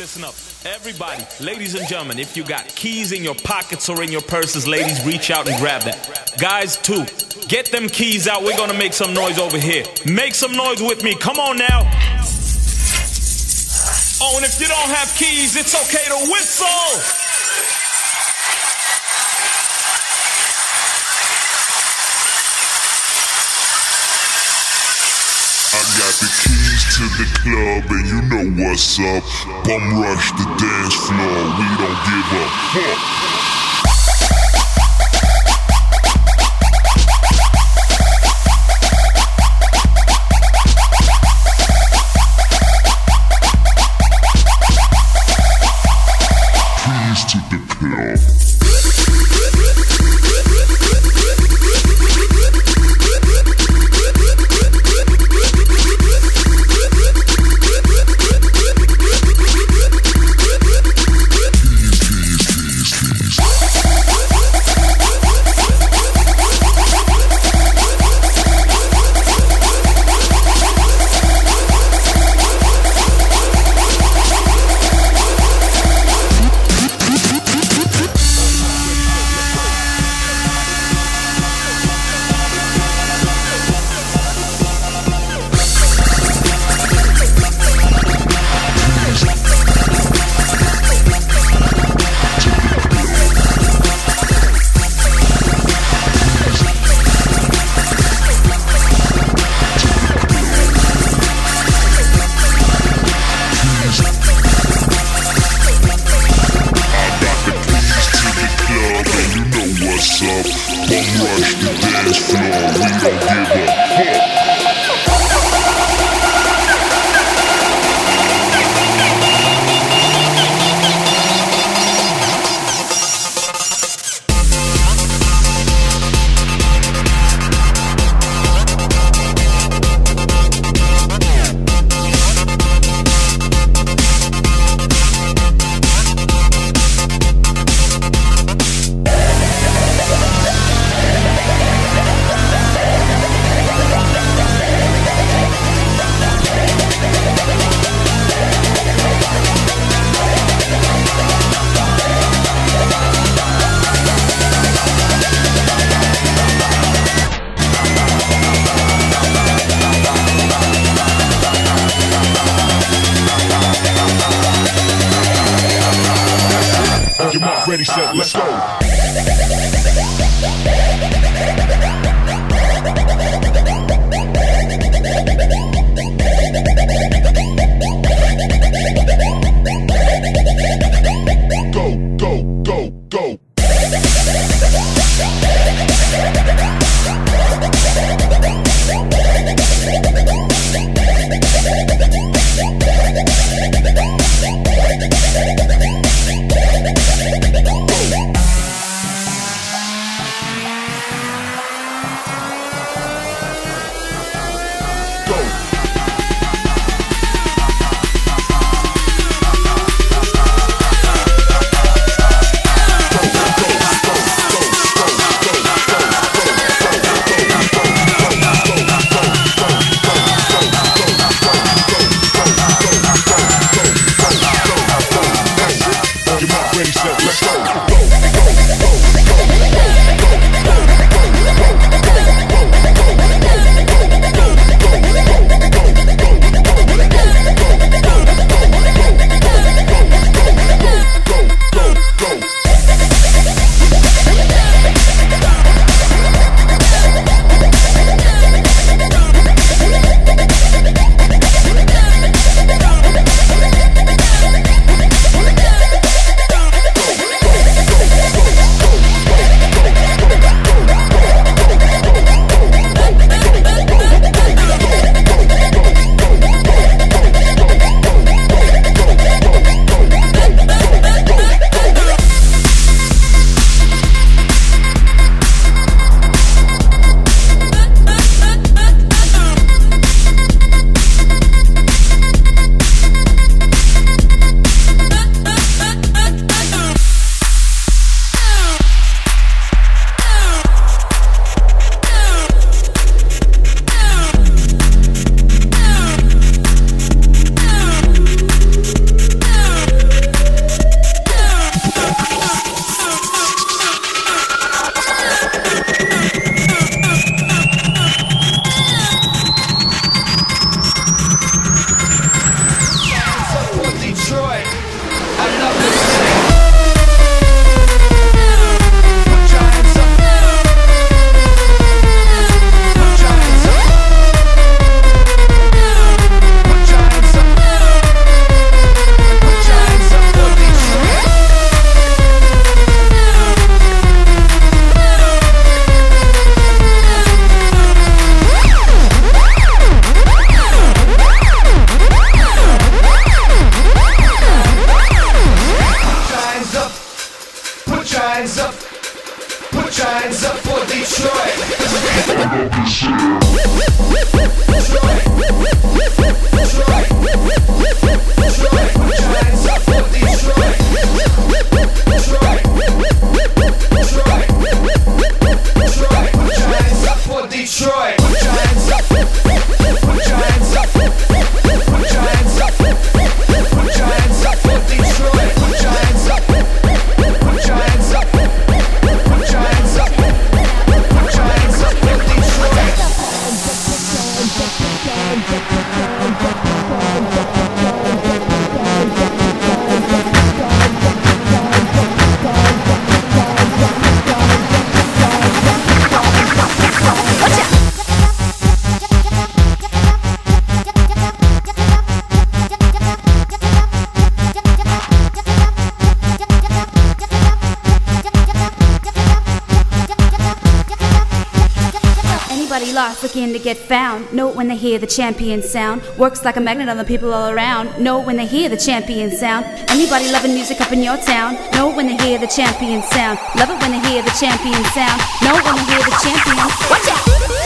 listen up. Everybody, ladies and gentlemen, if you got keys in your pockets or in your purses, ladies, reach out and grab that. Guys, too, get them keys out. We're gonna make some noise over here. Make some noise with me. Come on now. Oh, and if you don't have keys, it's okay to whistle. I got the keys to the club and you know what's up. Bum rush the dance floor, we don't give a fuck. Keys to the club. Ready, set, let's go. hard flicking to get found. Know it when they hear the champion sound. Works like a magnet on the people all around. Know it when they hear the champion sound. Anybody loving music up in your town? Know it when they hear the champion sound. Love it when they hear the champion sound. Know it when they hear the champion. Watch out!